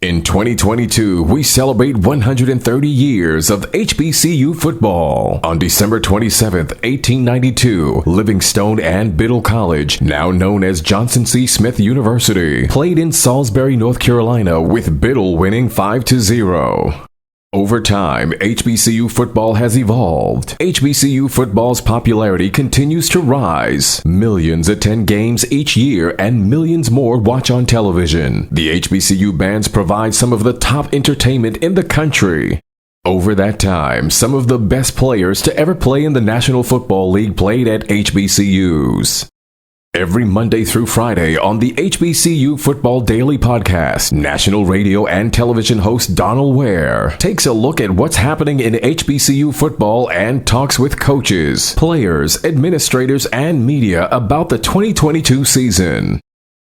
In 2022, we celebrate 130 years of HBCU football. On December 27th, 1892, Livingstone and Biddle College, now known as Johnson C. Smith University, played in Salisbury, North Carolina, with Biddle winning 5-0. Over time, HBCU football has evolved. HBCU football's popularity continues to rise. Millions attend games each year and millions more watch on television. The HBCU bands provide some of the top entertainment in the country. Over that time, some of the best players to ever play in the National Football League played at HBCUs. Every Monday through Friday on the HBCU Football Daily Podcast, national radio and television host Donal Ware takes a look at what's happening in HBCU football and talks with coaches, players, administrators, and media about the 2022 season.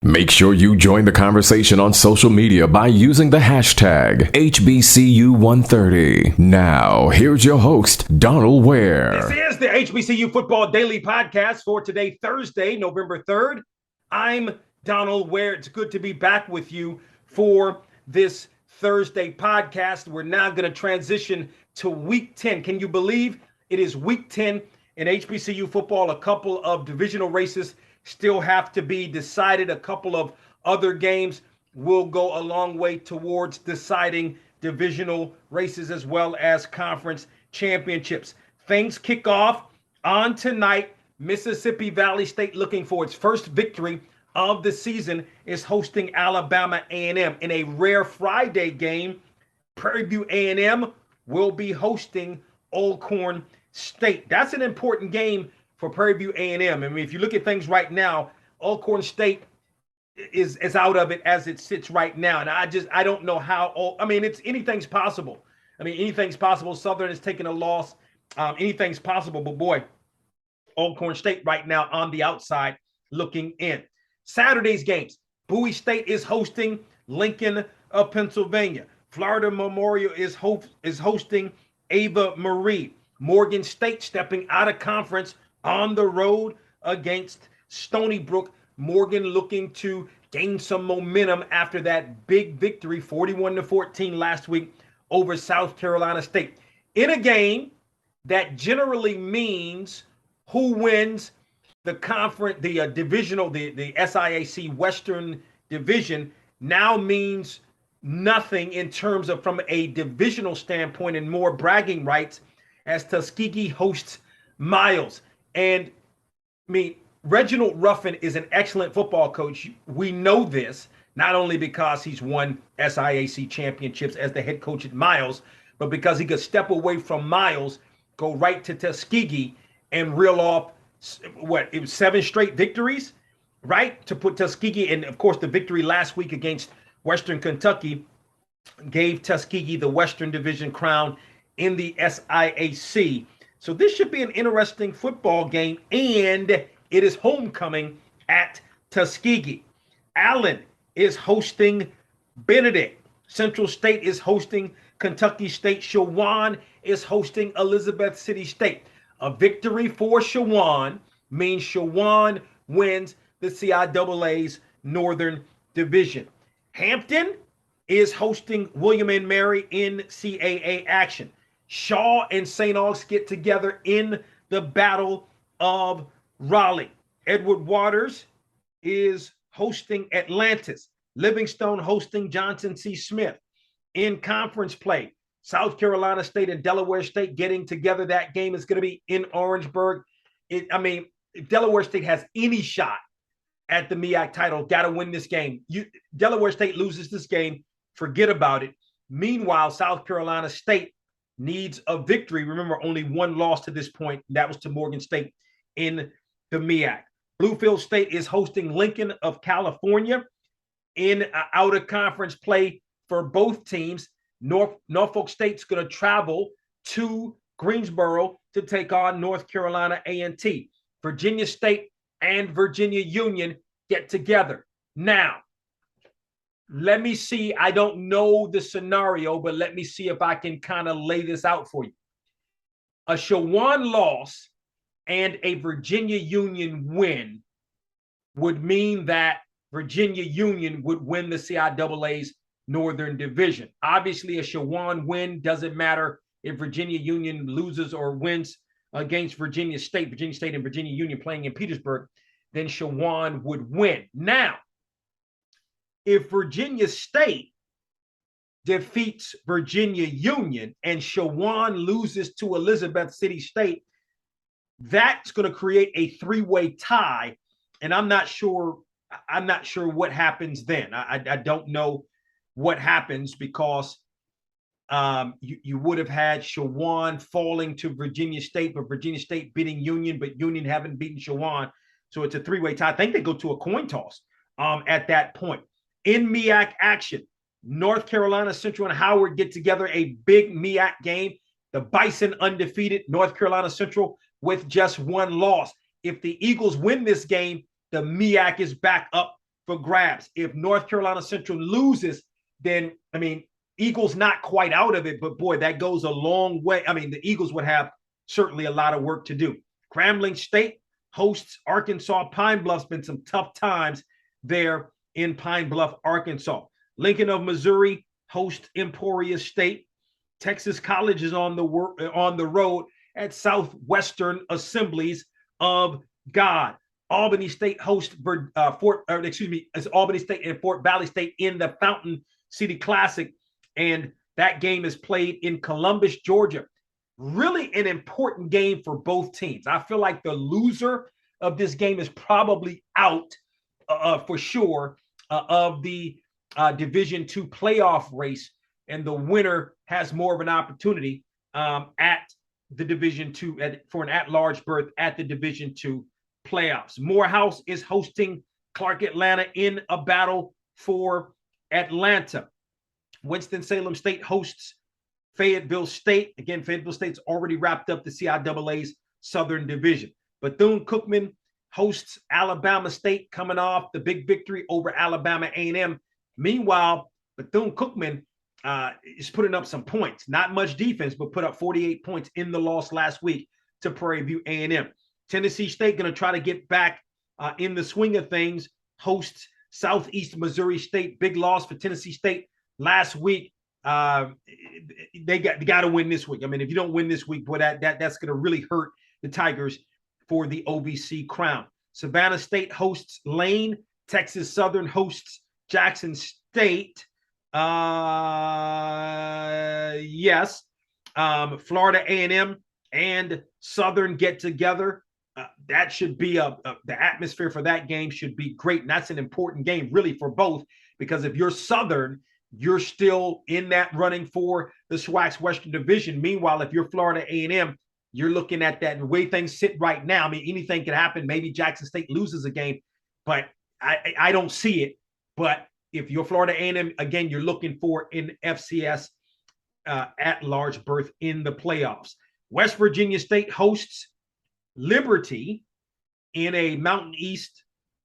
Make sure you join the conversation on social media by using the hashtag HBCU130. Now, here's your host, Donal Ware. This is the HBCU Football Daily Podcast for today, Thursday, November 3rd. I'm Donal Ware. It's good to be back with you for this Thursday podcast. We're now going to transition to Week 10. Can you believe it is Week 10 in HBCU football? A couple of divisional races still have to be decided. A couple of other games will go a long way towards deciding divisional races as well as conference championships. Things kick off on tonight. Mississippi Valley State, looking for its first victory of the season, is hosting Alabama A&M. In a rare Friday game, Prairie View A&M will be hosting Alcorn State. That's an important game for Prairie View A&M. I mean, if you look at things right now, Alcorn State is out of it as it sits right now. And I don't know how, anything's possible. Anything's possible. Southern is taking a loss. Anything's possible, but boy, Alcorn State right now on the outside looking in. Saturday's games. Bowie State is hosting Lincoln of Pennsylvania. Florida Memorial is hosting Ava Marie. Morgan State stepping out of conference on the road against Stony Brook. Morgan looking to gain some momentum after that big victory, 41-14 last week over South Carolina State. In a game that generally means who wins the conference, the divisional, the SIAC Western Division, now means nothing in terms of from a divisional standpoint and more bragging rights as Tuskegee hosts Miles. And Reginald Ruffin is an excellent football coach. We know this, not only because he's won SIAC championships as the head coach at Miles, but because he could step away from Miles, go right to Tuskegee and reel off, it was 7 straight victories, right? To put Tuskegee, and of course the victory last week against Western Kentucky gave Tuskegee the Western Division crown in the SIAC. So this should be an interesting football game, and it is homecoming at Tuskegee. Allen is hosting Benedict. Central State is hosting Kentucky State. Shawan is hosting Elizabeth City State. A victory for Shawan means Shawan wins the CIAA's Northern Division. Hampton is hosting William and Mary in CAA action. Shaw and St. Aug's get together in the Battle of Raleigh. Edward Waters is hosting Atlantis. Livingstone hosting Johnson C. Smith. In conference play, South Carolina State and Delaware State getting together. That game is going to be in Orangeburg. If Delaware State has any shot at the MEAC title, got to win this game. Delaware State loses this game, forget about it. Meanwhile, South Carolina State needs a victory. Remember, only one loss to this point. That was to Morgan State in the MEAC. Bluefield State is hosting Lincoln of California in out-of-conference play for both teams. Norfolk State's going to travel to Greensboro to take on North Carolina A&T. Virginia State and Virginia Union get together. Now, let me see. I don't know the scenario, but let me see if I can kind of lay this out for you. A Shawan loss and a Virginia Union win would mean that Virginia Union would win the CIAA's Northern Division. Obviously, a Shawan win doesn't matter if Virginia Union loses or wins against Virginia State and Virginia Union playing in Petersburg, then Shawan would win. Now, if Virginia State defeats Virginia Union and Shawan loses to Elizabeth City State, that's going to create a three-way tie, and I'm not sure what happens then. I don't know what happens because you would have had Shawan falling to Virginia State, but Virginia State beating Union, but Union haven't beaten Shawan. So it's a three-way tie. I think they go to a coin toss at that point. In MEAC action, North Carolina Central and Howard get together, a big MEAC game. The Bison undefeated, North Carolina Central with just one loss. If the Eagles win this game, the MEAC is back up for grabs. If North Carolina Central loses, then, Eagles not quite out of it, but boy, that goes a long way. The Eagles would have certainly a lot of work to do. Grambling State hosts Arkansas Pine Bluff's been some tough times there in Pine Bluff, Arkansas. Lincoln of Missouri hosts Emporia State. Texas College is on the road at Southwestern Assemblies of God. Albany State hosts Albany State and Fort Valley State in the Fountain City Classic, and that game is played in Columbus, Georgia. Really an important game for both teams. I feel like the loser of this game is probably out for sure of the Division II playoff race, and the winner has more of an opportunity at the Division II for an at-large berth at the Division II playoffs. Morehouse is hosting Clark Atlanta in a battle for Atlanta. Winston-Salem State hosts Fayetteville State. Again, Fayetteville State's already wrapped up the CIAA's Southern Division. Bethune-Cookman hosts Alabama State, coming off the big victory over Alabama A&M. Meanwhile, Bethune-Cookman is putting up some points. Not much defense, but put up 48 points in the loss last week to Prairie View A&M. Tennessee State going to try to get back in the swing of things. Hosts Southeast Missouri State. Big loss for Tennessee State last week. They got to win this week. If you don't win this week, boy, that's going to really hurt the Tigers for the OVC crown. Savannah State hosts Lane. Texas Southern hosts Jackson State. Yes. Florida A&M and Southern get together. That should be the atmosphere for that game should be great. And that's an important game really for both, because if you're Southern, you're still in that running for the SWAC's Western Division. Meanwhile, if you're Florida A&M, you're looking at that. And the way things sit right now, anything can happen. Maybe Jackson State loses a game, but I don't see it. But if you're Florida A&M, again, you're looking for an FCS at-large berth in the playoffs. West Virginia State hosts Liberty in a Mountain East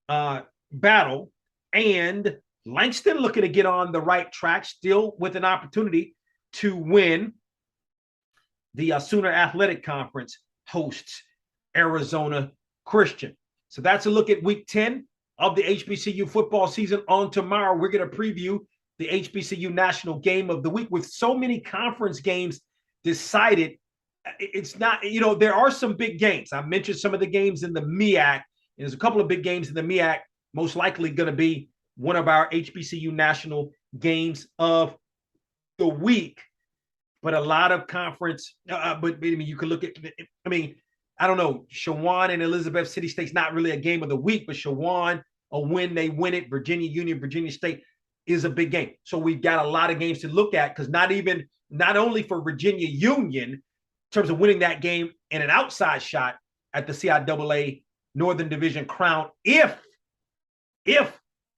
battle, and Langston looking to get on the right track, still with an opportunity to win. The Sooner Athletic Conference hosts Arizona Christian. So that's a look at week 10 of the HBCU football season. On tomorrow, we're going to preview the HBCU National Game of the Week. With so many conference games decided, it's not, there are some big games. I mentioned some of the games in the MEAC. There's a couple of big games in the MEAC, most likely going to be one of our HBCU National Games of the Week. But a lot of conference, you could look at, I don't know, Shawan and Elizabeth City State's not really a game of the week, but Shawan, a win, they win it. Virginia Union, Virginia State is a big game. So we've got a lot of games to look at, because not only for Virginia Union, in terms of winning that game and an outside shot at the CIAA Northern Division crown, if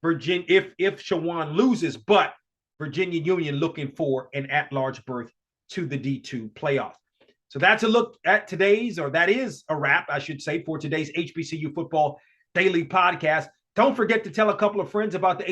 Shawan loses, but Virginia Union looking for an at-large berth to the D2 playoff. So that's a look at that is a wrap, I should say, for today's HBCU Football Daily Podcast. Don't forget to tell a couple of friends about the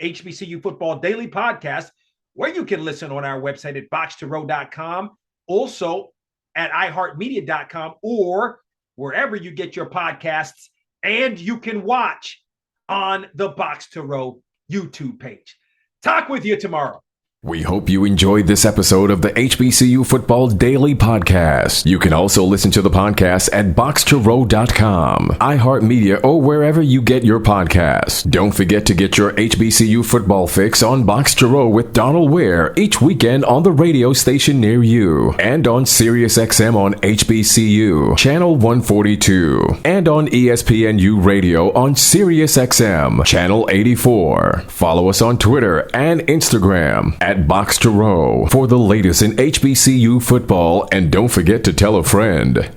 HBCU Football Daily Podcast, where you can listen on our website at box2row.com, also at iHeartMedia.com, or wherever you get your podcasts, and you can watch on the Box to Row YouTube page. Talk with you tomorrow. We hope you enjoyed this episode of the HBCU Football Daily Podcast. You can also listen to the podcast at boxtorow.com, iHeartMedia, or wherever you get your podcasts. Don't forget to get your HBCU football fix on Box to Row with Donal Ware each weekend on the radio station near you, and on SiriusXM on HBCU, Channel 142, and on ESPNU Radio on SiriusXM, Channel 84. Follow us on Twitter and Instagram at Box to Row for the latest in HBCU football, and don't forget to tell a friend.